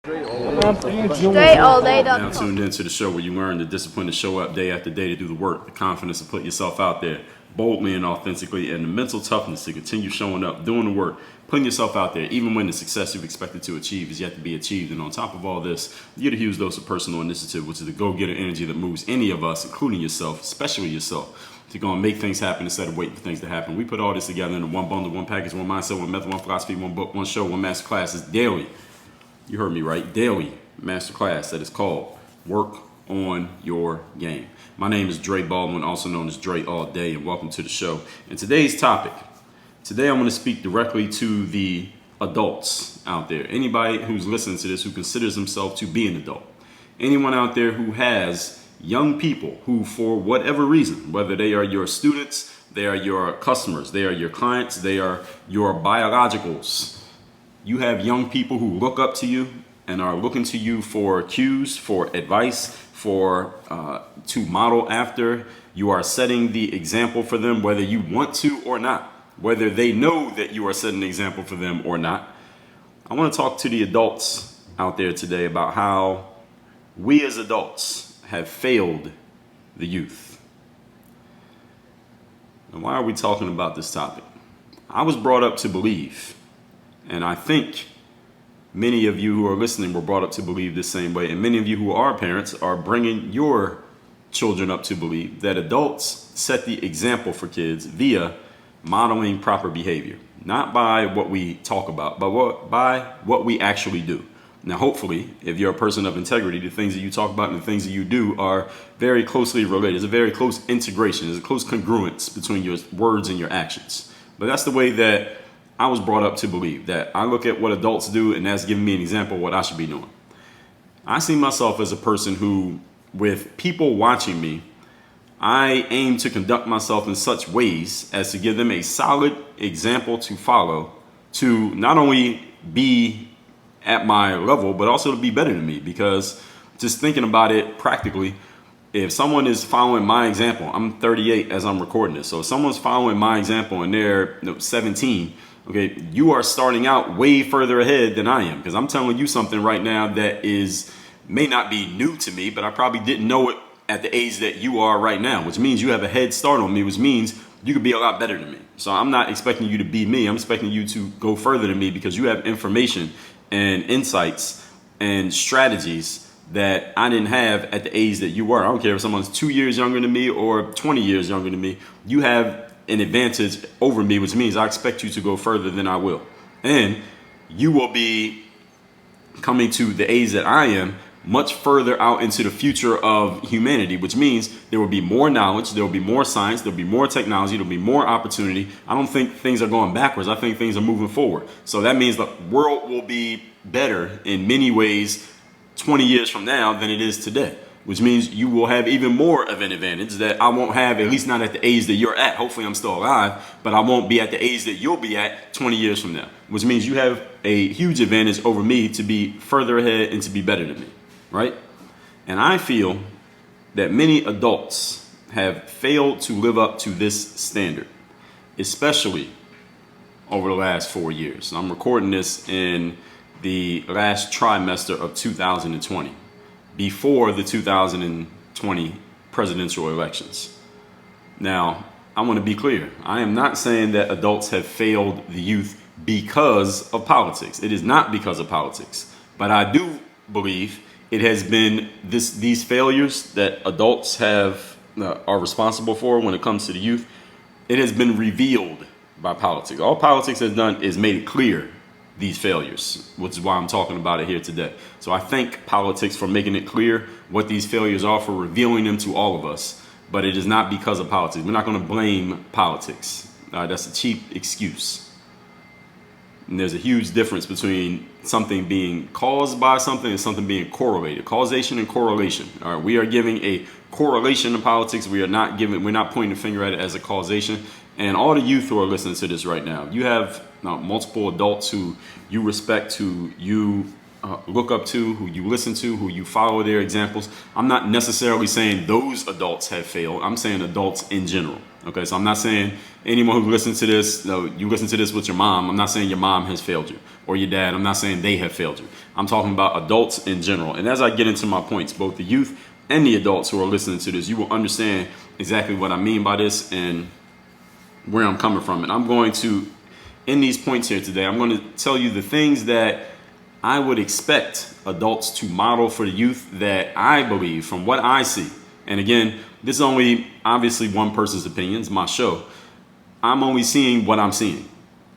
Now tuned into the show where you learn the discipline to show up day after day to do the work, the confidence to put yourself out there boldly and authentically, and the mental toughness to continue showing up, doing the work, putting yourself out there, even when the success you've expected to achieve is yet to be achieved. And on top of all this, you get a huge dose of personal initiative, which is the go-getter energy that moves any of us, including yourself, especially yourself, to go and make things happen instead of waiting for things to happen. We put all this together in one bundle, one package, one mindset, one method, one philosophy, one book, one show, one master class. It's daily. You heard me right. Daily masterclass that is called Work on Your Game. My name is Dre Baldwin, also known as Dre All Day, and welcome to the show. And today's topic, today I'm going to speak directly to the adults out there. Anybody who's listening to this who considers himself to be an adult. Anyone out there who has young people who, for whatever reason, whether they are your students, they are your customers, they are your clients, they are your biologicals. You have young people who look up to you and are looking to you for cues, for advice, for to model after. You are setting the example for them, whether you want to or not, whether they know that you are setting an example for them or not. I want to talk to the adults out there today about how we as adults have failed the youth. And why are we talking about this topic? I was brought up to believe, and I think many of you who are listening were brought up to believe the same way, and many of you who are parents are bringing your children up to believe that adults set the example for kids via modeling proper behavior, not by what we talk about, but by what we actually do. Now, hopefully, if you're a person of integrity, the things that you talk about and the things that you do are very closely related. There's a very close integration. There's a close congruence between your words and your actions. But that's the way that I was brought up to believe, that I look at what adults do and that's giving me an example of what I should be doing. I see myself as a person who, with people watching me, I aim to conduct myself in such ways as to give them a solid example to follow, to not only be at my level, but also to be better than me. Because just thinking about it practically, if someone is following my example, I'm 38 as I'm recording this. So if someone's following my example and they're 17, okay, you are starting out way further ahead than I am, because I'm telling you something right now that may not be new to me, but I probably didn't know it at the age that you are right now, which means you have a head start on me, which means you could be a lot better than me. So I'm not expecting you to be me. I'm expecting you to go further than me, because you have information and insights and strategies that I didn't have at the age that you were. I don't care if someone's 2 years younger than me or 20 years younger than me. You have an advantage over me, which means I expect you to go further than I will. And you will be coming to the age that I am much further out into the future of humanity, which means there will be more knowledge, there will be more science, there will be more technology, there will be more opportunity. I don't think things are going backwards. I think things are moving forward. So that means the world will be better in many ways 20 years from now than it is today, which means you will have even more of an advantage that I won't have, at least not at the age that you're at. Hopefully I'm still alive, but I won't be at the age that you'll be at 20 years from now, which means you have a huge advantage over me to be further ahead and to be better than me, right? And I feel that many adults have failed to live up to this standard, especially over the last 4 years. I'm recording this in the last trimester of 2020. Before the 2020 presidential elections. Now, I want to be clear. I am not saying that adults have failed the youth because of politics. It is not because of politics. But I do believe it has been these failures that adults are responsible for when it comes to the youth. It has been revealed by politics. All politics has done is made it clear these failures, which is why I'm talking about it here today. So I thank politics for making it clear what these failures are, for revealing them to all of us. But it is not because of politics. We're not going to blame politics. That's a cheap excuse. And there's a huge difference between something being caused by something and something being correlated. Causation and correlation. All right, we are giving a correlation to politics. We're not pointing the finger at it as a causation. And all the youth who are listening to this right now, you have multiple adults who you respect, who you look up to, who you listen to, who you follow their examples. I'm not necessarily saying those adults have failed. I'm saying adults in general. Okay, so I'm not saying anyone who listens to this, no, you listen to this with your mom. I'm not saying your mom has failed you or your dad. I'm not saying they have failed you. I'm talking about adults in general. And as I get into my points, both the youth and the adults who are listening to this, you will understand exactly what I mean by this and where I'm coming from. And I'm going to, in these points here today, I'm going to tell you the things that I would expect adults to model for the youth that I believe from what I see. And again, this is only obviously one person's opinion. It's my show. I'm only seeing what I'm seeing.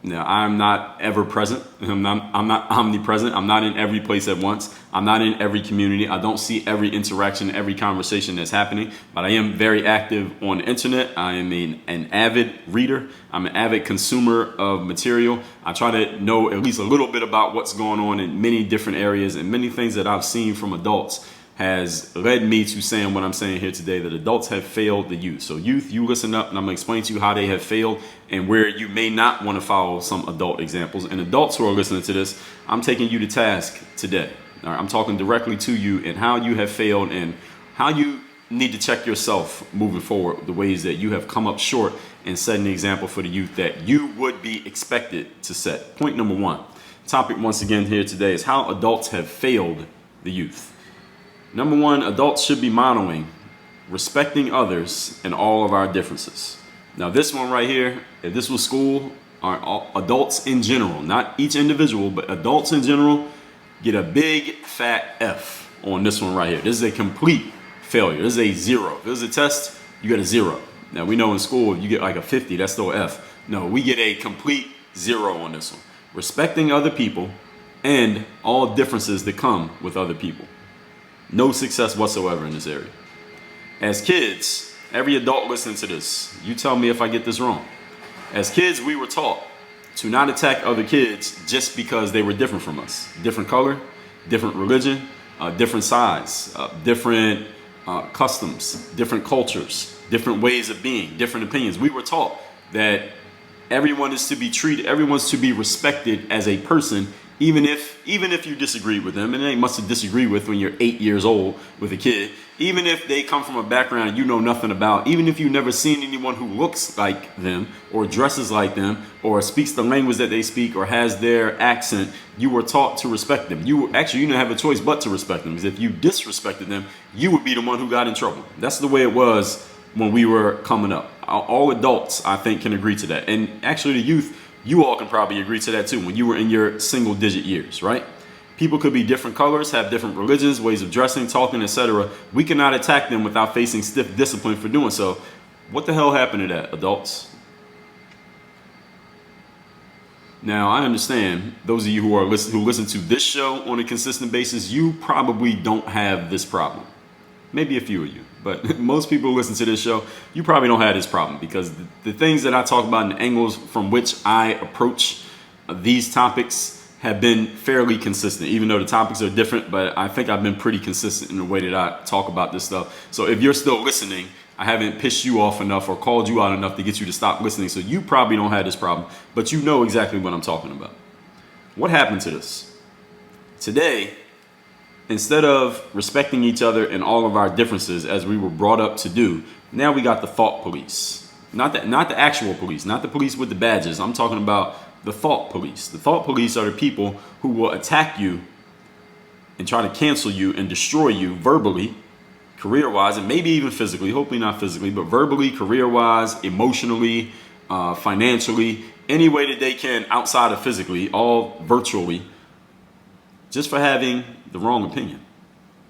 Now, I'm not ever present. I'm not omnipresent. I'm not in every place at once. I'm not in every community. I don't see every interaction, every conversation that's happening. But I am very active on the internet. I am an avid reader. I'm an avid consumer of material. I try to know at least a little bit about what's going on in many different areas, and many things that I've seen from adults has led me to saying what I'm saying here today, that adults have failed the youth. So youth, you listen up and I'm gonna explain to you how they have failed and where you may not want to follow some adult examples. And adults who are listening to this, I'm taking you to task today. All right, I'm talking directly to you and how you have failed and how you need to check yourself moving forward, the ways that you have come up short in setting the example for the youth that you would be expected to set. Point number one, topic once again here today is how adults have failed the youth. Number one, adults should be modeling respecting others and all of our differences. Now, this one right here, if this was school, adults in general, not each individual, but adults in general, get a big fat F on this one right here. This is a complete failure. This is a 0. If it was a test, you get a 0. Now, we know in school, if you get like a 50, that's still an F. No, we get a complete 0 on this one. Respecting other people and all differences that come with other people. No success whatsoever in this area. As kids, every adult listening to this, you tell me if I get this wrong. As kids, we were taught to not attack other kids just because they were different from us. Different color, different religion, different size, different customs, different cultures, different ways of being, different opinions. We were taught that everyone is to be treated, everyone's to be respected as a person, even if you disagree with them, and it ain't much to disagree with when you're 8 years old with a kid, even if they come from a background you know nothing about, even if you've never seen anyone who looks like them or dresses like them or speaks the language that they speak or has their accent, you were taught to respect them. You didn't have a choice but to respect them, because if you disrespected them, you would be the one who got in trouble. That's the way it was when we were coming up. All adults, I think, can agree to that. And actually the youth, you all can probably agree to that too, when you were in your single digit years, right? People could be different colors, have different religions, ways of dressing, talking, etc. We cannot attack them without facing stiff discipline for doing so. What the hell happened to that, adults? Now, I understand those of you who listen to this show on a consistent basis, you probably don't have this problem. Maybe a few of you, but most people who listen to this show, you probably don't have this problem, because the things that I talk about and the angles from which I approach these topics have been fairly consistent, even though the topics are different, but I think I've been pretty consistent in the way that I talk about this stuff. So if you're still listening, I haven't pissed you off enough or called you out enough to get you to stop listening. So you probably don't have this problem, but you know exactly what I'm talking about. What happened to this? Today, instead of respecting each other and all of our differences as we were brought up to do, now we got the thought police. Not the actual police, not the police with the badges. I'm talking about the thought police. The thought police are the people who will attack you and try to cancel you and destroy you verbally, career-wise, and maybe even physically, hopefully not physically, but verbally, career-wise, emotionally, financially, any way that they can outside of physically, all virtually, just for having the wrong opinion,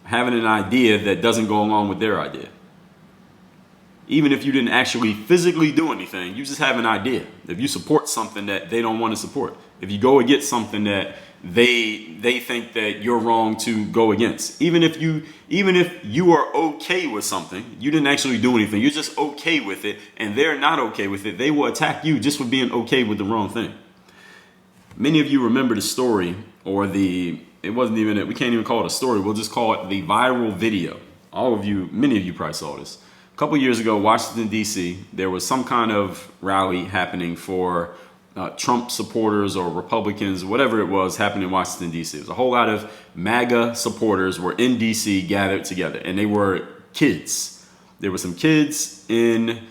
having an idea that doesn't go along with their idea. Even if you didn't actually physically do anything, you just have an idea. If you support something that they don't want to support, if you go against something that they think that you're wrong to go against, even if you are okay with something, you didn't actually do anything, you're just okay with it, and they're not okay with it, they will attack you just for being okay with the wrong thing. Many of you remember the story, or we can't even call it a story, we'll just call it the viral video. Many of you probably saw this. A couple years ago, Washington, D.C., there was some kind of rally happening for Trump supporters or Republicans, whatever it was, happening in Washington, D.C. It was a whole lot of MAGA supporters were in D.C. gathered together, and they were kids. There were some kids in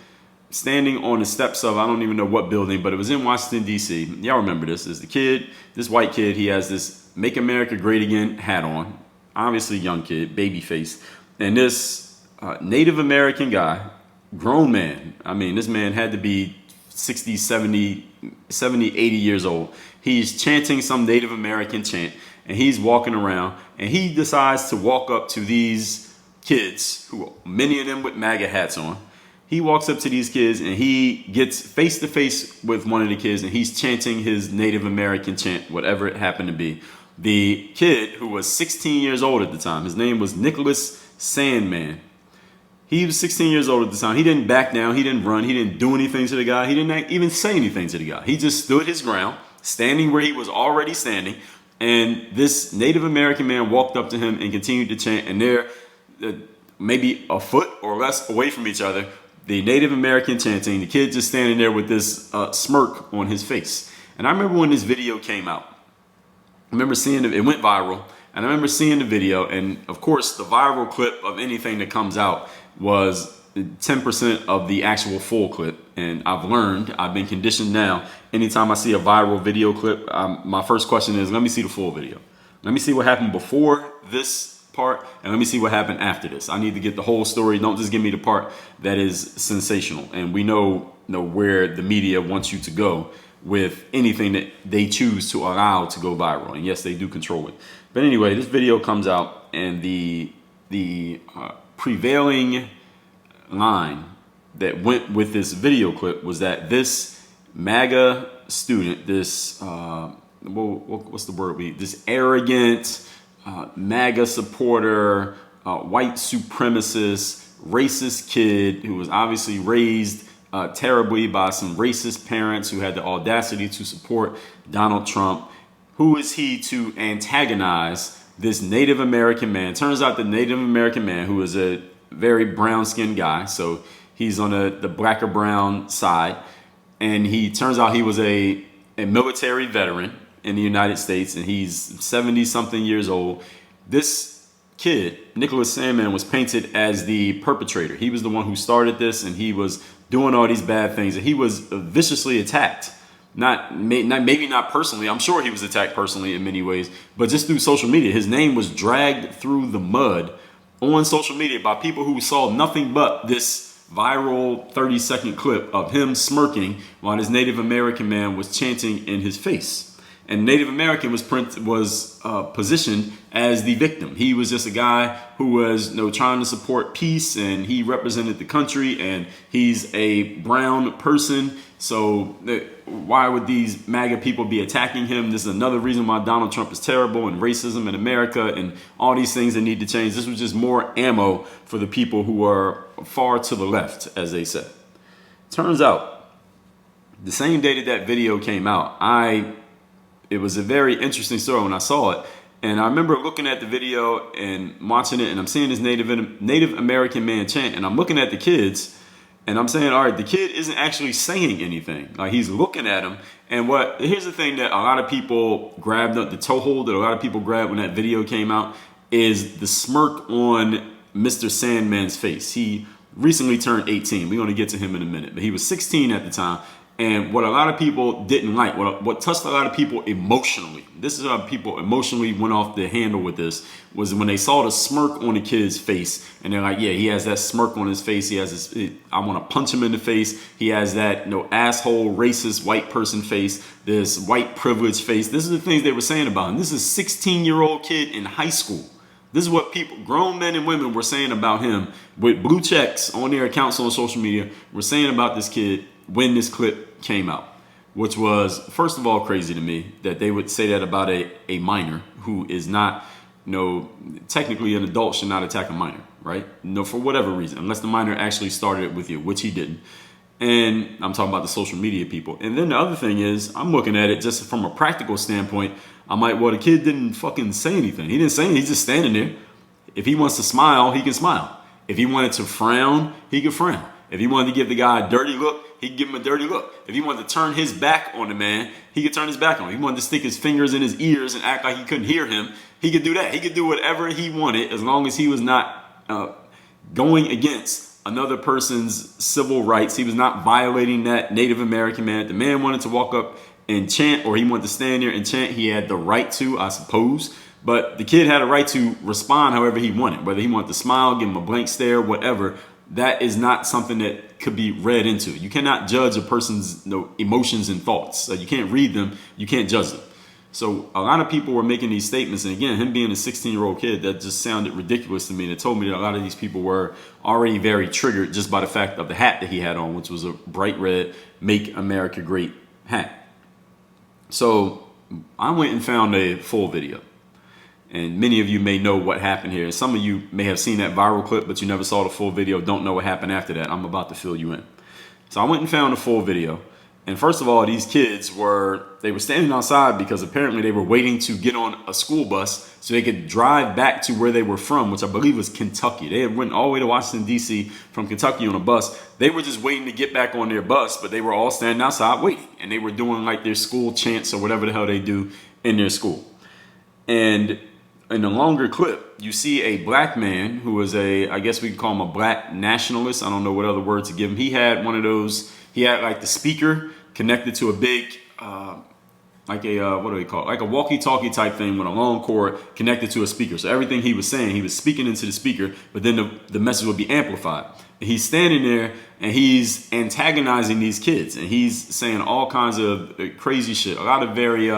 standing on the steps of, I don't even know what building, but it was in Washington, D.C. Y'all remember this. Is the kid, this white kid, he has this Make America Great Again hat on. Obviously young kid, baby face. And this Native American guy, grown man, I mean, this man had to be 60, 70, 80 years old. He's chanting some Native American chant, and he's walking around, and he decides to walk up to these kids, who many of them with MAGA hats on. He walks up to these kids and he gets face to face with one of the kids, and he's chanting his Native American chant, whatever it happened to be. The kid, who was 16 years old at the time, his name was Nicholas Sandmann. He was 16 years old at the time. He didn't back down. He didn't run. He didn't do anything to the guy. He didn't even say anything to the guy. He just stood his ground, standing where he was already standing. And this Native American man walked up to him and continued to chant. And they're maybe a foot or less away from each other, the Native American chanting, the kid just standing there with this smirk on his face. And I remember when this video came out, I remember seeing it, it went viral, and I remember seeing the video, and of course the viral clip of anything that comes out was 10% of the actual full clip. And I've been conditioned now, anytime I see a viral video clip, my first question is, let me see the full video. Let me see what happened before this part, and let me see what happened after this. I need to get the whole story. Don't just give me the part that is sensational. And we know where the media wants you to go with anything that they choose to allow to go viral. And yes, they do control it. But anyway, this video comes out, and the prevailing line that went with this video clip was that this MAGA student, this what's the word? This arrogant MAGA supporter, white supremacist, racist kid who was obviously raised terribly by some racist parents who had the audacity to support Donald Trump. Who is he to antagonize this Native American man? Turns out the Native American man, who is a very brown-skinned guy, so he's on the black or brown side, and he turns out he was a military veteran in the United States, and he's 70-something years old. This kid, Nicholas Sandmann, was painted as the perpetrator. He was the one who started this, and he was doing all these bad things, and he was viciously attacked. Maybe not personally. I'm sure he was attacked personally in many ways, but just through social media. His name was dragged through the mud on social media by people who saw nothing but this viral 30-second clip of him smirking while this Native American man was chanting in his face. And Native American was positioned as the victim. He was just a guy who was trying to support peace, and he represented the country, and he's a brown person. So why would these MAGA people be attacking him? This is another reason why Donald Trump is terrible, and racism in America, and all these things that need to change. This was just more ammo for the people who are far to the left, as they said. Turns out, the same day that video came out, it was a very interesting story when I saw it. And I remember looking at the video and watching it, and I'm seeing this Native American man chant, and I'm looking at the kids, and I'm saying, all right, the kid isn't actually saying anything. Like, he's looking at him. And here's the thing that a lot of people grabbed, the toehold that a lot of people grabbed when that video came out, is the smirk on Mr. Sandmann's face. He recently turned 18. We're going to get to him in a minute, but he was 16 at the time. And what a lot of people didn't like, what touched a lot of people emotionally, this is how people emotionally went off the handle with this, was when they saw the smirk on the kid's face. And they're like, yeah, he has that smirk on his face. He has this, I want to punch him in the face. He has that asshole, racist, white person face, this white privilege face. This is the things they were saying about him. This is a 16-year-old kid in high school. This is what people, grown men and women, were saying about him with blue checks on their accounts on social media, were saying about this kid when this clip came out, which was, first of all, crazy to me that they would say that about a minor who is not, technically an adult should not attack a minor, right? For whatever reason, unless the minor actually started it with you, which he didn't. And I'm talking about the social media people. And then the other thing is, I'm looking at it just from a practical standpoint. I'm like, well, the kid didn't fucking say anything. He didn't say anything. He's just standing there. If he wants to smile, he can smile. If he wanted to frown, he could frown. If he wanted to give the guy a dirty look, he could give him a dirty look. If he wanted to turn his back on the man, he could turn his back on him. If he wanted to stick his fingers in his ears and act like he couldn't hear him, he could do that. He could do whatever he wanted as long as he was not going against another person's civil rights. He was not violating that Native American man. The man wanted to walk up and chant, or he wanted to stand there and chant. He had the right to, I suppose. But the kid had a right to respond however he wanted, whether he wanted to smile, give him a blank stare, whatever. That is not something that could be read into. You cannot judge a person's emotions and thoughts. You can't read them. You can't judge them. So a lot of people were making these statements. And again, him being a 16-year-old kid, that just sounded ridiculous to me. And it told me that a lot of these people were already very triggered just by the fact of the hat that he had on, which was a bright red Make America Great hat. So I went and found a full video. And many of you may know what happened here. Some of you may have seen that viral clip, but you never saw the full video, don't know what happened after that. I'm about to fill you in. So I went and found a full video. And first of all, these kids were standing outside because apparently they were waiting to get on a school bus so they could drive back to where they were from, which I believe was Kentucky. They had went all the way to Washington, D.C. from Kentucky on a bus. They were just waiting to get back on their bus, but they were all standing outside waiting. And they were doing like their school chants or whatever the hell they do in their school. And in the longer clip, you see a black man who was I guess we could call him a black nationalist. I don't know what other word to give him. He had one of those, he had like the speaker connected to a big, what do they call it? Like a walkie-talkie type thing with a long cord connected to a speaker. So everything he was saying, he was speaking into the speaker, but then the message would be amplified. And he's standing there and he's antagonizing these kids. And he's saying all kinds of crazy shit. A lot of very,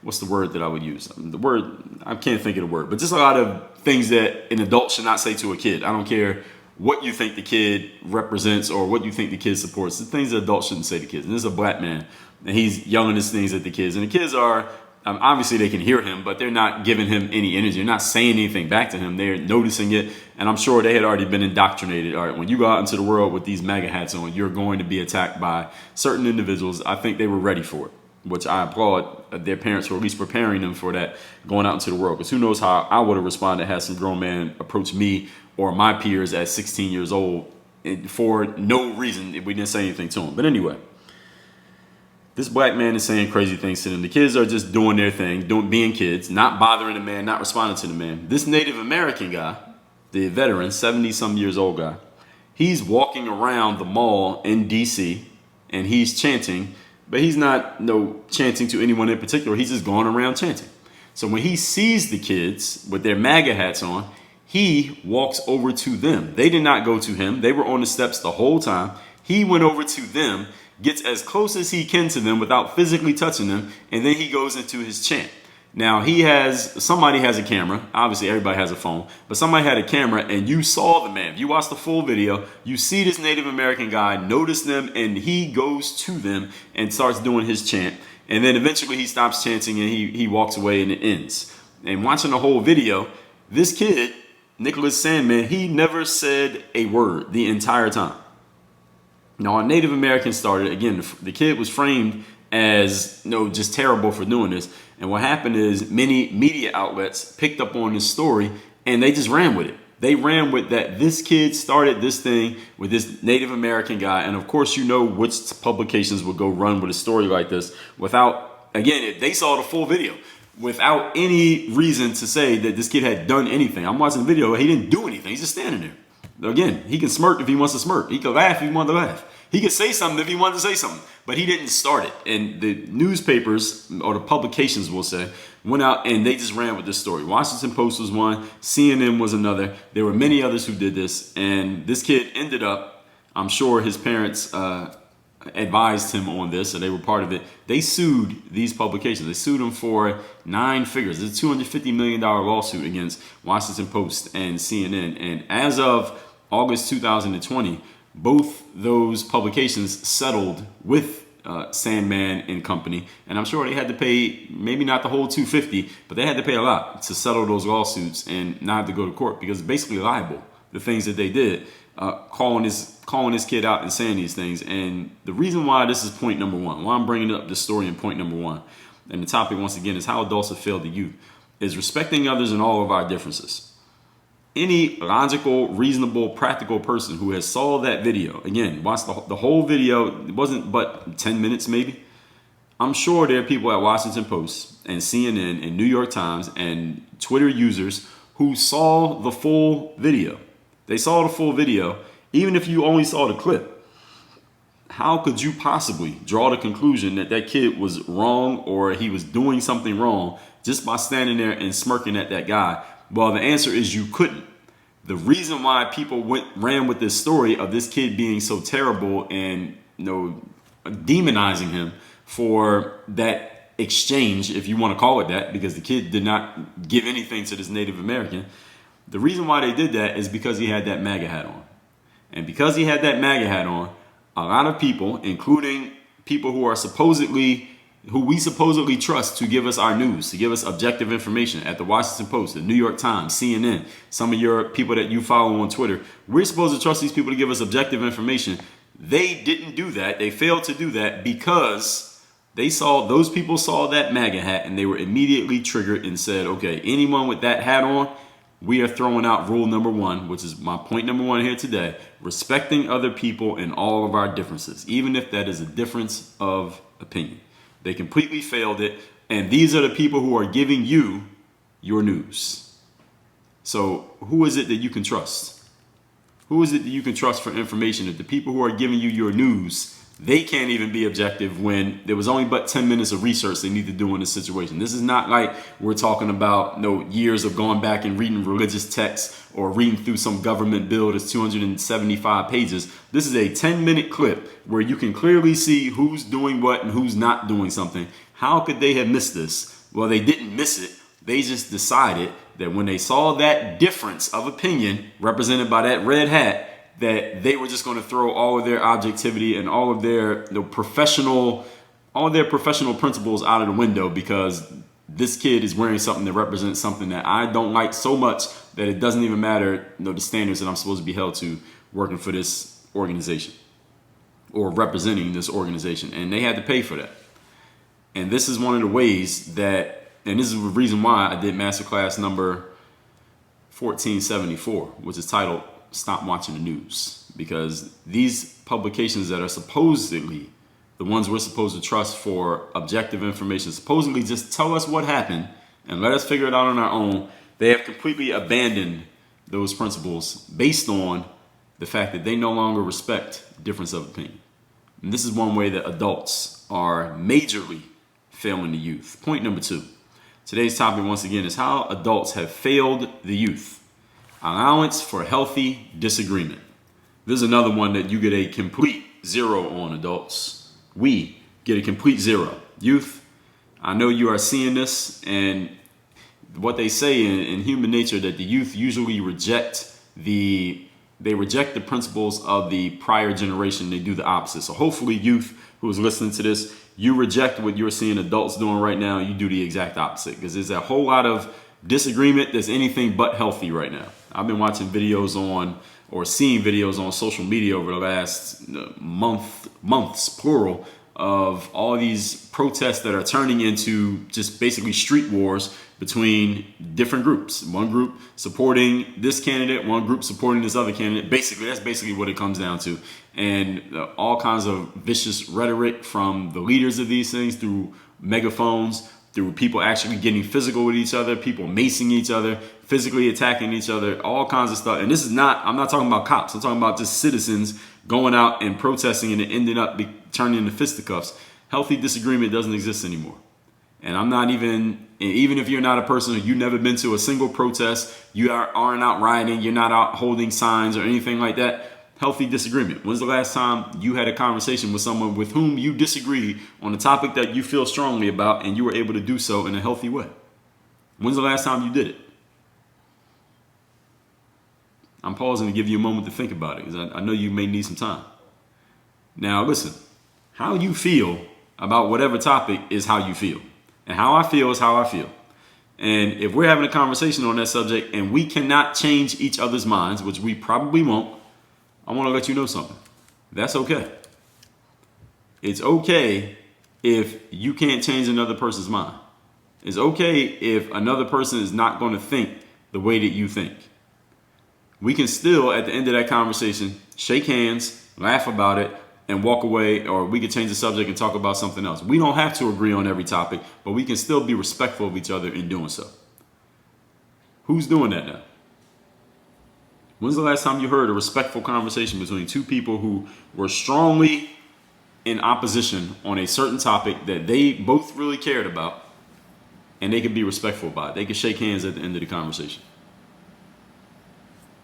what's the word that I would use? The word, I can't think of the word, but just a lot of things that an adult should not say to a kid. I don't care what you think the kid represents or what you think the kid supports. The things that adults shouldn't say to kids. And this is a black man, and he's yelling these things at the kids. And the kids are, obviously they can hear him, but they're not giving him any energy. They're not saying anything back to him. They're noticing it, and I'm sure they had already been indoctrinated. All right, when you go out into the world with these MAGA hats on, you're going to be attacked by certain individuals. I think they were ready for it, which I applaud their parents for at least preparing them for that going out into the world. Because who knows how I would have responded had some grown man approached me or my peers at 16 years old for no reason if we didn't say anything to him. But anyway, this black man is saying crazy things to them. The kids are just doing their thing, being kids, not bothering the man, not responding to the man. This Native American guy, the veteran, 70-some years old guy, he's walking around the mall in D.C. and he's chanting. But he's not chanting to anyone in particular. He's just going around chanting. So when he sees the kids with their MAGA hats on, he walks over to them. They did not go to him. They were on the steps the whole time. He went over to them, gets as close as he can to them without physically touching them, and then he goes into his chant. Now somebody has a camera. Obviously everybody has a phone, but somebody had a camera and you saw the man. If you watch the full video, you see this Native American guy notice them and he goes to them and starts doing his chant. And then eventually he stops chanting and he walks away and it ends. And watching the whole video, this kid, Nicholas Sandmann, he never said a word the entire time. Now, a Native American started, again, the kid was framed as just terrible for doing this. And what happened is many media outlets picked up on this story and they just ran with it. They ran with that this kid started this thing with this Native American guy. And of course, which publications would go run with a story like this without, again, they saw the full video without any reason to say that this kid had done anything. I'm watching the video. He didn't do anything. He's just standing there. Again, he can smirk if he wants to smirk. He can laugh if he wants to laugh. He could say something if he wanted to say something, but he didn't start it. And the newspapers, or the publications will say, went out and they just ran with this story. Washington Post was one, CNN was another. There were many others who did this, and this kid ended up, I'm sure his parents advised him on this, so they were part of it. They sued these publications. They sued them for 9 figures. It's a $250 million lawsuit against Washington Post and CNN. And as of August 2020, both those publications settled with Sandmann and company, and I'm sure they had to pay maybe not the whole $250, but they had to pay a lot to settle those lawsuits and not have to go to court because it's basically liable, the things that they did, calling this kid out and saying these things. And the reason why this is point number one, why I'm bringing up this story in point number one, and the topic once again is how adults have failed the youth, is respecting others and all of our differences. Any logical, reasonable, practical person who has saw that video, again, watched the whole video, it wasn't but 10 minutes maybe. I'm sure there are people at Washington Post and CNN and New York Times and Twitter users who saw the full video. They saw the full video. even if you only saw the clip, how could you possibly draw the conclusion that that kid was wrong or he was doing something wrong just by standing there and smirking at that guy? Well, the answer is you couldn't. The reason why people ran with this story of this kid being so terrible and demonizing him for that exchange, if you want to call it that, because the kid did not give anything to this Native American. The reason why they did that is because he had that MAGA hat on. And because he had that MAGA hat on, a lot of people, including people who we supposedly trust to give us our news, to give us objective information at the Washington Post, the New York Times, CNN, some of your people that you follow on Twitter, we're supposed to trust these people to give us objective information. They didn't do that. They failed to do that because those people saw that MAGA hat and they were immediately triggered and said, okay, anyone with that hat on, we are throwing out rule number one, which is my point number one here today, respecting other people and all of our differences, even if that is a difference of opinion. They completely failed it. And these are the people who are giving you your news. So who is it that you can trust? Who is it that you can trust for information? If the people who are giving you your news, they can't even be objective when there was only but 10 minutes of research they need to do in this situation. This is not like we're talking about years of going back and reading religious texts or reading through some government bill that's 275 pages. This is a 10-minute clip where you can clearly see who's doing what and who's not doing something. How could they have missed this? Well, they didn't miss it. They just decided that when they saw that difference of opinion represented by that red hat, that they were just going to throw all of their objectivity and all of their professional principles out of the window because this kid is wearing something that represents something that I don't like so much that it doesn't even matter the standards that I'm supposed to be held to working for this organization or representing this organization. And they had to pay for that. And this is one of the ways that, and this is the reason why I did masterclass number 1474, which is titled Stop Watching the News, because these publications that are supposedly the ones we're supposed to trust for objective information, supposedly just tell us what happened and let us figure it out on our own, they have completely abandoned those principles based on the fact that they no longer respect difference of opinion. And this is one way that adults are majorly failing the youth. Point number 2. Today's topic, once again, is how adults have failed the youth. Allowance for healthy disagreement. This is another one that you get a complete 0 on, adults. We get a complete 0. Youth, I know you are seeing this, and what they say in human nature that the youth usually reject the principles of the prior generation. They do the opposite. So hopefully, youth who is listening to this, you reject what you're seeing adults doing right now. You do the exact opposite, because there's a whole lot of disagreement that's anything but healthy right now. I've been watching videos seeing videos on social media over the last months, plural, of all these protests that are turning into just basically street wars between different groups. One group supporting this candidate, one group supporting this other candidate. Basically, that's basically what it comes down to. And all kinds of vicious rhetoric from the leaders of these things through megaphones, through people actually getting physical with each other, people macing each other, physically attacking each other, all kinds of stuff. And this is I'm not talking about cops. I'm talking about just citizens going out and protesting and it ended up turning into fisticuffs. Healthy disagreement doesn't exist anymore. And I'm not even if you're not a person, you've never been to a single protest, you aren't out rioting, you're not out holding signs or anything like that. Healthy disagreement. When's the last time you had a conversation with someone with whom you disagree on a topic that you feel strongly about and you were able to do so in a healthy way? When's the last time you did it? I'm pausing to give you a moment to think about it, because I know you may need some time. Now, listen, how you feel about whatever topic is how you feel. And how I feel is how I feel. And if we're having a conversation on that subject and we cannot change each other's minds, which we probably won't, I want to let you know something. That's okay. It's okay if you can't change another person's mind. It's okay if another person is not going to think the way that you think. We can still, at the end of that conversation, shake hands, laugh about it, and walk away, or we can change the subject and talk about something else. We don't have to agree on every topic, but we can still be respectful of each other in doing so. Who's doing that now? When's the last time you heard a respectful conversation between two people who were strongly in opposition on a certain topic that they both really cared about, and they could be respectful about it? They could shake hands at the end of the conversation.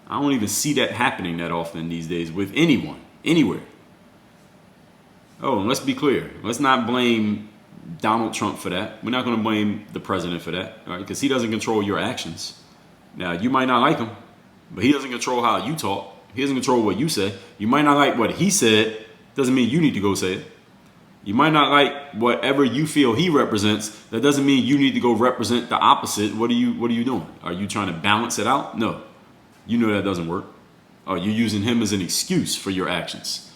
I don't even see that happening that often these days with anyone, anywhere. Oh, and let's be clear. Let's not blame Donald Trump for that. We're not going to blame the president for that, right? Because he doesn't control your actions. Now, you might not like him, but he doesn't control how you talk. He doesn't control what you say. You might not like what he said. Doesn't mean you need to go say it. You might not like whatever you feel he represents. That doesn't mean you need to go represent the opposite. What are you doing? Are you trying to balance it out? No. You know that doesn't work. Or you're using him as an excuse for your actions.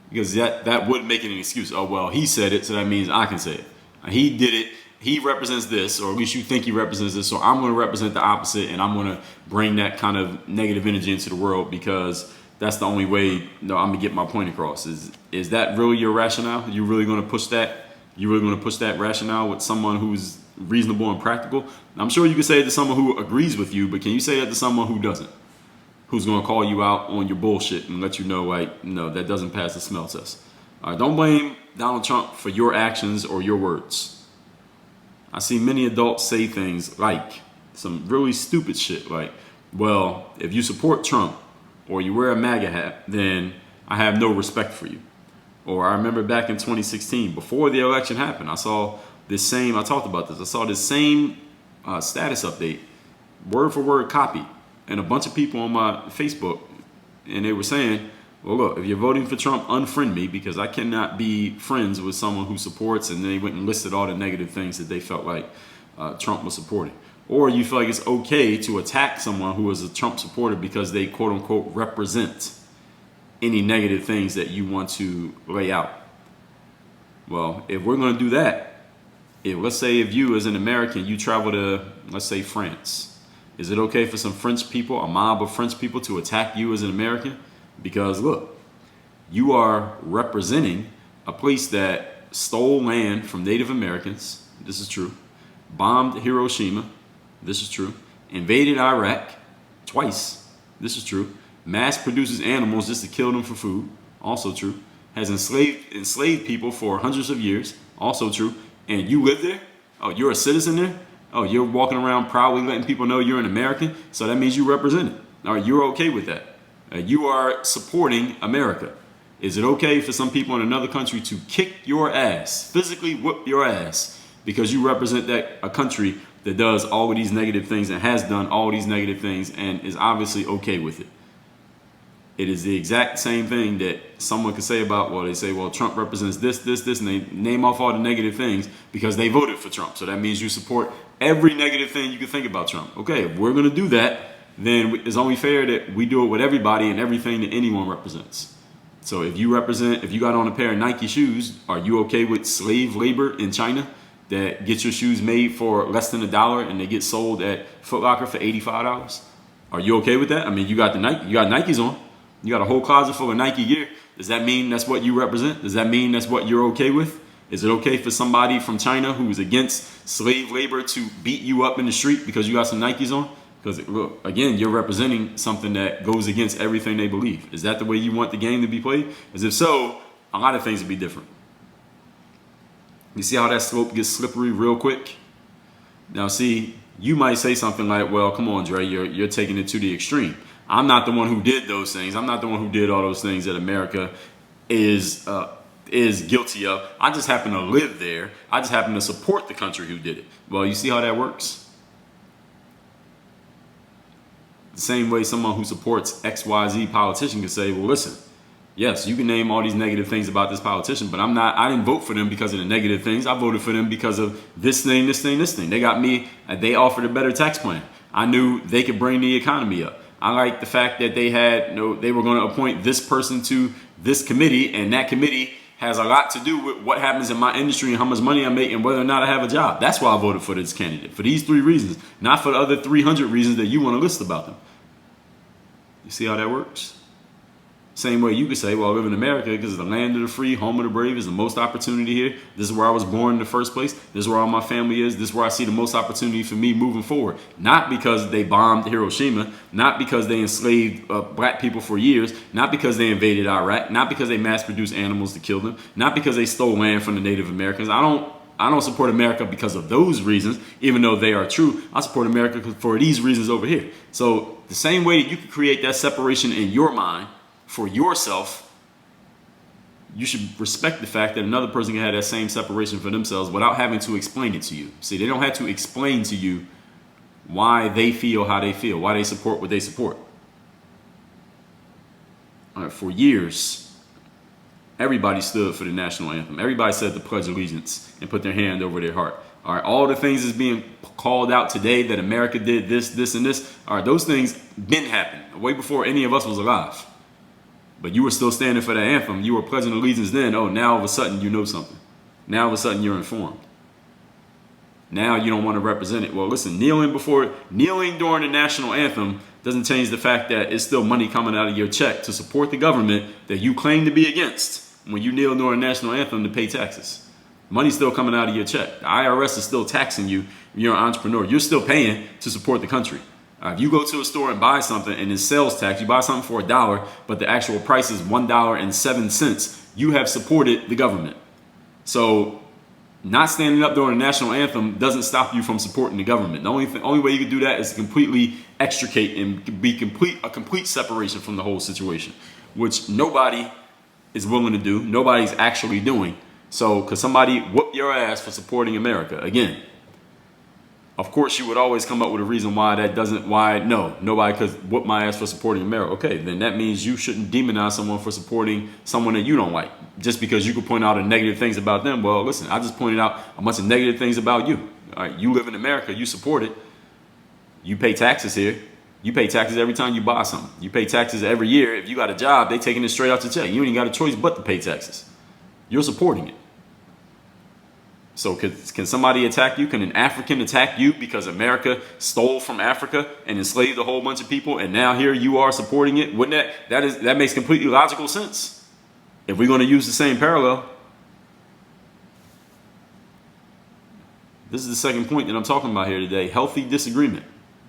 Because that would make it an excuse. Oh, well, he said it, so that means I can say it. He did it. He represents this, or at least you think he represents this, so I'm going to represent the opposite, and I'm going to bring that kind of negative energy into the world because that's the only way I'm going to get my point across. Is that really your rationale? You really going to push that? You really going to push that rationale with someone who's reasonable and practical? I'm sure you can say it to someone who agrees with you, but can you say that to someone who doesn't? Who's going to call you out on your bullshit and let you know, like, no, that doesn't pass the smell test. All right, don't blame Donald Trump for your actions or your words. I see many adults say things like some really stupid shit like, well, if you support Trump or you wear a MAGA hat, then I have no respect for you. Or I remember back in 2016, before the election happened, I talked about this, I saw this same status update, word for word copy, and a bunch of people on my Facebook, and they were saying, well, look, if you're voting for Trump, unfriend me because I cannot be friends with someone who supports, and they went and listed all the negative things that they felt like Trump was supporting. Or you feel like it's okay to attack someone who is a Trump supporter because they quote unquote represent any negative things that you want to lay out. Well, if we're going to do that, let's say if you as an American, you travel to, let's say, France, is it okay for some French people, a mob of French people, to attack you as an American? Because look, you are representing a place that stole land from Native Americans. This is true. Bombed Hiroshima. This is true. Invaded Iraq twice. This is true. Mass produces animals just to kill them for food. Also true. Has enslaved people for hundreds of years. Also true. And you live there? Oh, you're a citizen there? Oh, you're walking around proudly letting people know you're an American? So that means you represent it. All right, you're okay with that. You are supporting America. Is it okay for some people in another country to kick your ass, physically whip your ass, because you represent a country that does all of these negative things and has done all these negative things and is obviously okay with it? It is the exact same thing that someone could say about, well, they say, well, Trump represents this, and they name off all the negative things because they voted for Trump. So that means you support every negative thing you can think about Trump. Okay, if we're going to do that, then it's only fair that we do it with everybody and everything that anyone represents. So if you got on a pair of Nike shoes, are you okay with slave labor in China that gets your shoes made for less than $1 and they get sold at Foot Locker for $85? Are you okay with that? I mean, you got Nikes on. You got a whole closet full of Nike gear. Does that mean that's what you represent? Does that mean that's what you're okay with? Is it okay for somebody from China who's against slave labor to beat you up in the street because you got some Nikes on? Because, look, again, you're representing something that goes against everything they believe. Is that the way you want the game to be played? As if so, a lot of things would be different. You see how that slope gets slippery real quick? Now, see, you might say something like, well, come on, Dre, you're taking it to the extreme. I'm not the one who did those things. I'm not the one who did all those things that America is guilty of. I just happen to live there. I just happen to support the country who did it. Well, you see how that works? The same way someone who supports XYZ politician can say, well, listen, yes, you can name all these negative things about this politician, but I didn't vote for them because of the negative things. I voted for them because of this thing, this thing, this thing. They got me, they offered a better tax plan. I knew they could bring the economy up. I like the fact that they were going to appoint this person to this committee, and that committee has a lot to do with what happens in my industry and how much money I make and whether or not I have a job. That's why I voted for this candidate, for these 3 reasons, not for the other 300 reasons that you want to list about them. You see how that works? Same way you could say, well, I live in America because it's the land of the free, home of the brave, is the most opportunity here. This is where I was born in the first place. This is where all my family is. This is where I see the most opportunity for me moving forward. Not because they bombed Hiroshima, not because they enslaved black people for years, not because they invaded Iraq, not because they mass produced animals to kill them, not because they stole land from the Native Americans. I don't support America because of those reasons, even though they are true. I support America for these reasons over here. So the same way that you can create that separation in your mind for yourself, you should respect the fact that another person can have that same separation for themselves without having to explain it to you. See, they don't have to explain to you why they feel how they feel, why they support what they support. All right, for years, everybody stood for the national anthem. Everybody said the Pledge of Allegiance and put their hand over their heart. All right, all the things that's being called out today that America did this, and this. All right, those things been happening way before any of us was alive. But you were still standing for that anthem. You were pledging allegiance then. Oh, now all of a sudden you know something. Now all of a sudden you're informed. Now you don't want to represent it. Well, listen, kneeling during the national anthem doesn't change the fact that it's still money coming out of your check to support the government that you claim to be against when you kneel during the national anthem to pay taxes. Money's still coming out of your check. The IRS is still taxing you. You're an entrepreneur. You're still paying to support the country. If you go to a store and buy something and it's sales tax, you buy something for $1, but the actual price is $1.07, you have supported the government. So not standing up during the national anthem doesn't stop you from supporting the government. The only way you can do that is to completely extricate and be a complete separation from the whole situation, which nobody is willing to do. Nobody's actually doing. So could somebody whoop your ass for supporting America? Again, of course, you would always come up with a reason why nobody could whoop my ass for supporting America. Okay, then that means you shouldn't demonize someone for supporting someone that you don't like. Just because you could point out the negative things about them. Well, listen, I just pointed out a bunch of negative things about you. All right, you live in America, you support it. You pay taxes here. You pay taxes every time you buy something. You pay taxes every year. If you got a job, they taking it straight out your check. You ain't got a choice but to pay taxes. You're supporting it. So can somebody attack you? Can an African attack you because America stole from Africa and enslaved a whole bunch of people, and now here you are supporting it? Wouldn't that makes completely logical sense if we're going to use the same parallel? This is the second point that I'm talking about here today: healthy disagreement.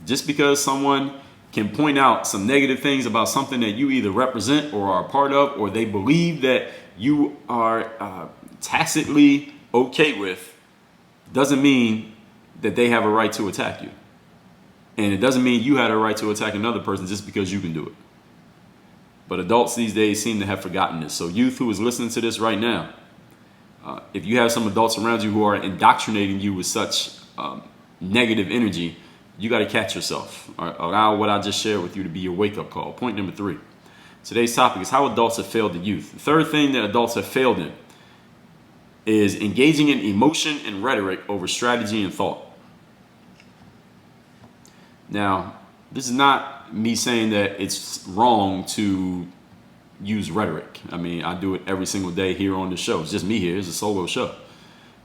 Just because someone can point out some negative things about something that you either represent or are a part of, or they believe that you are tacitly okay with, doesn't mean that they have a right to attack you. And it doesn't mean you had a right to attack another person just because you can do it. But adults these days seem to have forgotten this. So youth who is listening to this right now, if you have some adults around you who are indoctrinating you with such negative energy, you got to catch yourself. Allow what I just shared with you to be your wake-up call. Point number 3. Today's topic is how adults have failed the youth. The third thing that adults have failed in is engaging in emotion and rhetoric over strategy and thought. Now, this is not me saying that it's wrong to use rhetoric. I mean, I do it every single day here on the show. It's just me here. It's a solo show.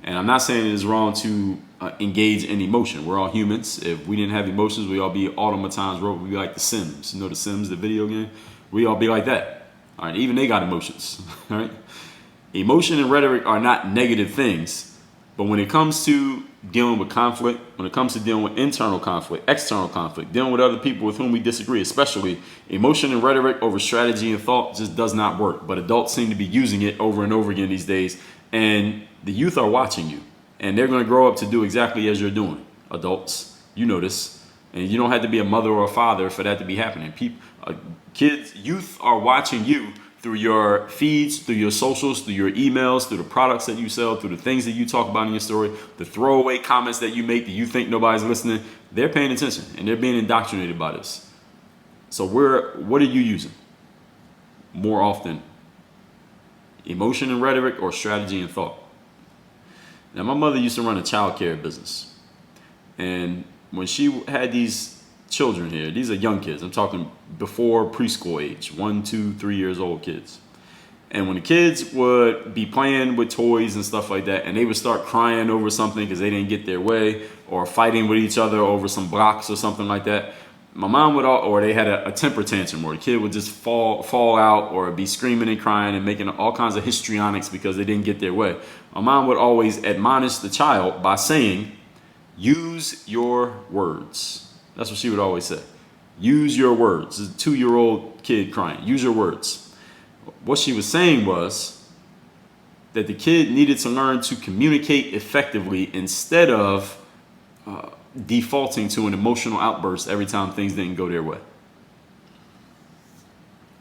And I'm not saying it is wrong to engage in emotion. We're all humans. If we didn't have emotions, we'd all be automatons. We'd be like The Sims. You know The Sims, the video game? We all be like that. All right, even they got emotions. All right. Emotion and rhetoric are not negative things, but when it comes to dealing with conflict, when it comes to dealing with internal conflict, external conflict, dealing with other people with whom we disagree, especially, emotion and rhetoric over strategy and thought just does not work. But adults seem to be using it over and over again these days, and the youth are watching you, and they're going to grow up to do exactly as you're doing. Adults, you know this, and you don't have to be a mother or a father for that to be happening. Youth are watching you through your feeds, through your socials, through your emails, through the products that you sell, through the things that you talk about in your story, the throwaway comments that you make that you think nobody's listening. They're paying attention and they're being indoctrinated by this. So what are you using more often? Emotion and rhetoric or strategy and thought? Now, my mother used to run a child care business. And when she had these children here, these are young kids, I'm talking before preschool age, 1, 2, 3 years old kids. And when the kids would be playing with toys and stuff like that, and they would start crying over something because they didn't get their way, or fighting with each other over some blocks or something like that, my mom would or they had a temper tantrum, or the kid would just fall out or be screaming and crying and making all kinds of histrionics because they didn't get their way. My mom would always admonish the child by saying, use your words. That's what she would always say. Use your words. This is a 2-year-old kid crying. Use your words. What she was saying was that the kid needed to learn to communicate effectively instead of defaulting to an emotional outburst every time things didn't go their way.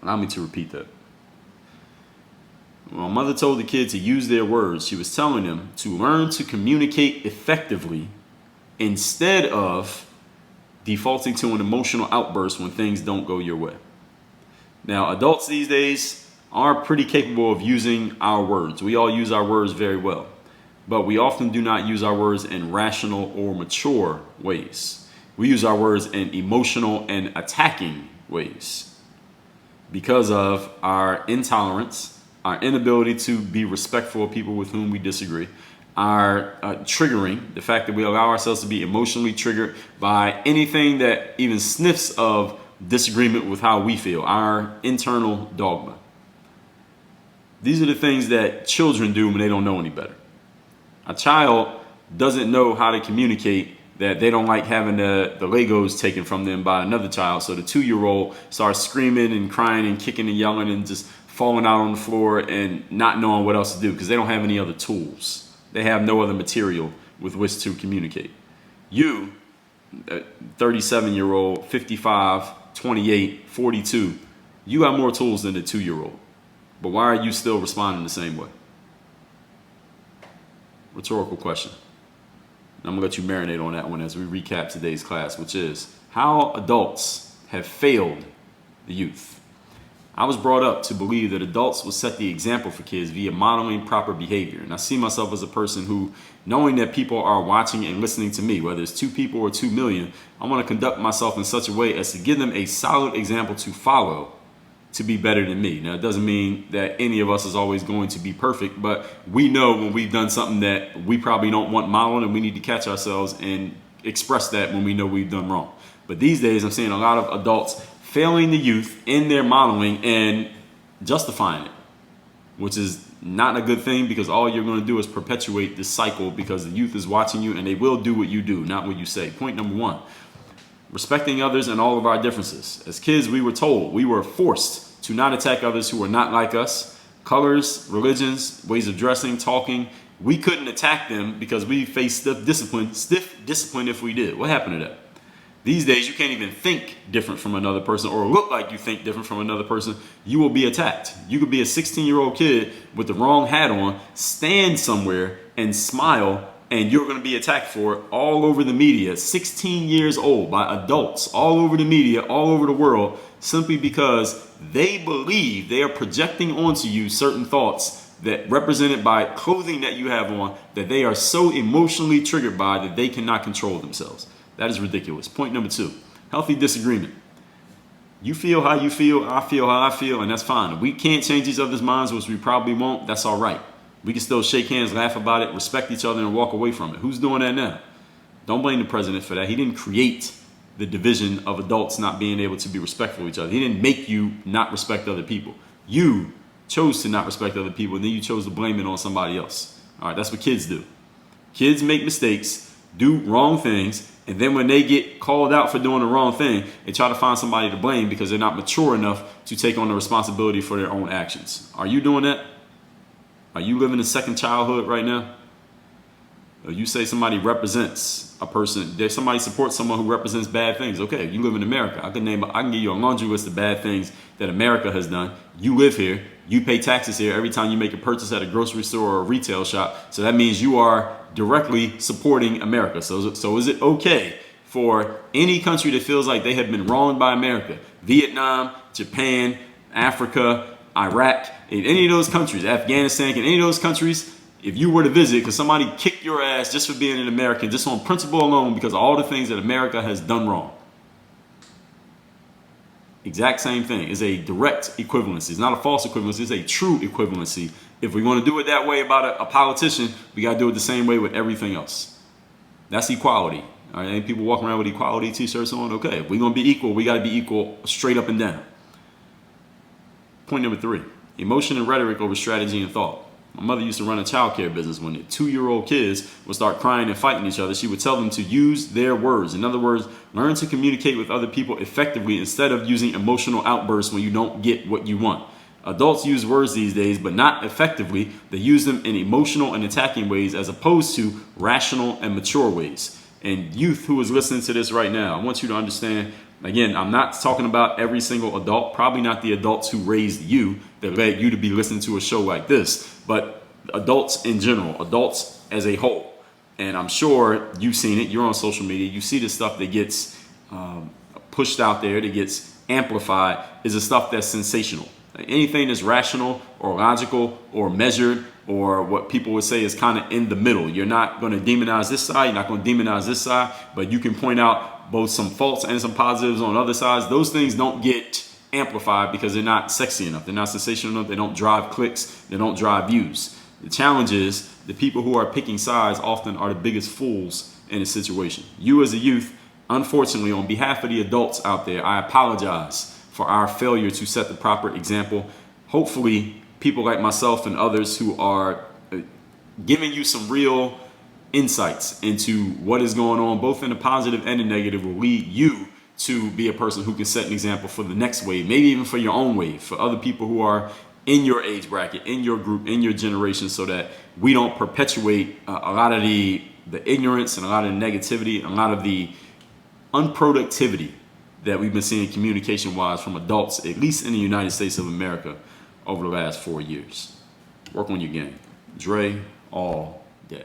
Allow me to repeat that. When my mother told the kid to use their words, she was telling them to learn to communicate effectively instead of defaulting to an emotional outburst when things don't go your way. Now, adults these days are pretty capable of using our words. We all use our words very well, but we often do not use our words in rational or mature ways. We use our words in emotional and attacking ways because of our intolerance, our inability to be respectful of people with whom we disagree, our triggering, the fact that we allow ourselves to be emotionally triggered by anything that even sniffs of disagreement with how we feel, our internal dogma. These are the things that children do when they don't know any better. A child doesn't know how to communicate that they don't like having the Legos taken from them by another child. So the 2-year-old starts screaming and crying and kicking and yelling and just falling out on the floor and not knowing what else to do because they don't have any other tools. They have no other material with which to communicate. You, 37-year-old, 55, 28, 42, you have more tools than the 2-year-old. But why are you still responding the same way? Rhetorical question. I'm going to let you marinate on that one as we recap today's class, which is how adults have failed the youth. I was brought up to believe that adults will set the example for kids via modeling proper behavior. And I see myself as a person who, knowing that people are watching and listening to me, whether it's 2 people or 2 million, I want to conduct myself in such a way as to give them a solid example to follow to be better than me. Now, it doesn't mean that any of us is always going to be perfect, but we know when we've done something that we probably don't want modeled, and we need to catch ourselves and express that when we know we've done wrong. But these days, I'm seeing a lot of adults failing the youth in their modeling and justifying it, which is not a good thing because all you're going to do is perpetuate this cycle because the youth is watching you and they will do what you do, not what you say. Point number 1. Respecting others and all of our differences. As kids, we were told, we were forced to not attack others who were not like us. Colors, religions, ways of dressing, talking. We couldn't attack them because we faced stiff discipline if we did. What happened to that? These days, you can't even think different from another person or look like you think different from another person. You will be attacked. You could be a 16-year-old kid with the wrong hat on, stand somewhere and smile, and you're going to be attacked for it all over the media. 16 years old by adults all over the media, all over the world, simply because they believe they are projecting onto you certain thoughts that represented by clothing that you have on that they are so emotionally triggered by that they cannot control themselves. That is ridiculous. Point number 2, healthy disagreement. You feel how you feel, I feel how I feel, and that's fine. If we can't change each other's minds, which we probably won't, that's all right. We can still shake hands, laugh about it, respect each other, and walk away from it. Who's doing that now? Don't blame the president for that. He didn't create the division of adults not being able to be respectful of each other. He didn't make you not respect other people. You chose to not respect other people, and then you chose to blame it on somebody else. All right, that's what kids do. Kids make mistakes, do wrong things, and then when they get called out for doing the wrong thing, they try to find somebody to blame because they're not mature enough to take on the responsibility for their own actions. Are you doing that? Are you living a second childhood right now? Or you say somebody represents a person, there's somebody supports someone who represents bad things. Okay, you live in America. I can give you a laundry list of bad things that America has done. You live here. You pay taxes here every time you make a purchase at a grocery store or a retail shop. So that means you are directly supporting America. So is it okay for any country that feels like they have been wronged by America, Vietnam, Japan, Africa, Iraq, in any of those countries, Afghanistan, in any of those countries, if you were to visit, because somebody kicked your ass just for being an American, just on principle alone because of all the things that America has done wrong. Exact same thing. It's a direct equivalency. It's not a false equivalency. It's a true equivalency. If we want to do it that way about a politician, we got to do it the same way with everything else. That's equality. All right, ain't people walking around with equality t-shirts on? Okay, if we're going to be equal, we got to be equal straight up and down. Point number 3, emotion and rhetoric over strategy and thought. My mother used to run a childcare business. When the 2-year-old kids would start crying and fighting each other, she would tell them to use their words. In other words, learn to communicate with other people effectively instead of using emotional outbursts when you don't get what you want. Adults use words these days, but not effectively. They use them in emotional and attacking ways as opposed to rational and mature ways. And youth who is listening to this right now, I want you to understand, again, I'm not talking about every single adult, probably not the adults who raised you that led you to be listening to a show like this, but adults in general, adults as a whole. And I'm sure you've seen it, you're on social media, you see the stuff that gets pushed out there, that gets amplified, is the stuff that's sensational. Anything that's rational or logical or measured or what people would say is kind of in the middle. You're not going to demonize this side, you're not going to demonize this side, but you can point out both some faults and some positives on other sides. Those things don't get amplified because they're not sexy enough, they're not sensational enough, they don't drive clicks, they don't drive views. The challenge is the people who are picking sides often are the biggest fools in a situation. You as a youth, unfortunately, on behalf of the adults out there, I apologize for our failure to set the proper example. Hopefully, people like myself and others who are giving you some real insights into what is going on, both in the positive and the negative, will lead you to be a person who can set an example for the next wave, maybe even for your own wave, for other people who are in your age bracket, in your group, in your generation, so that we don't perpetuate a lot of the ignorance and a lot of the negativity and a lot of the unproductivity that we've been seeing communication-wise from adults, at least in the United States of America, over the last 4 years. Work on your game. Dre all day.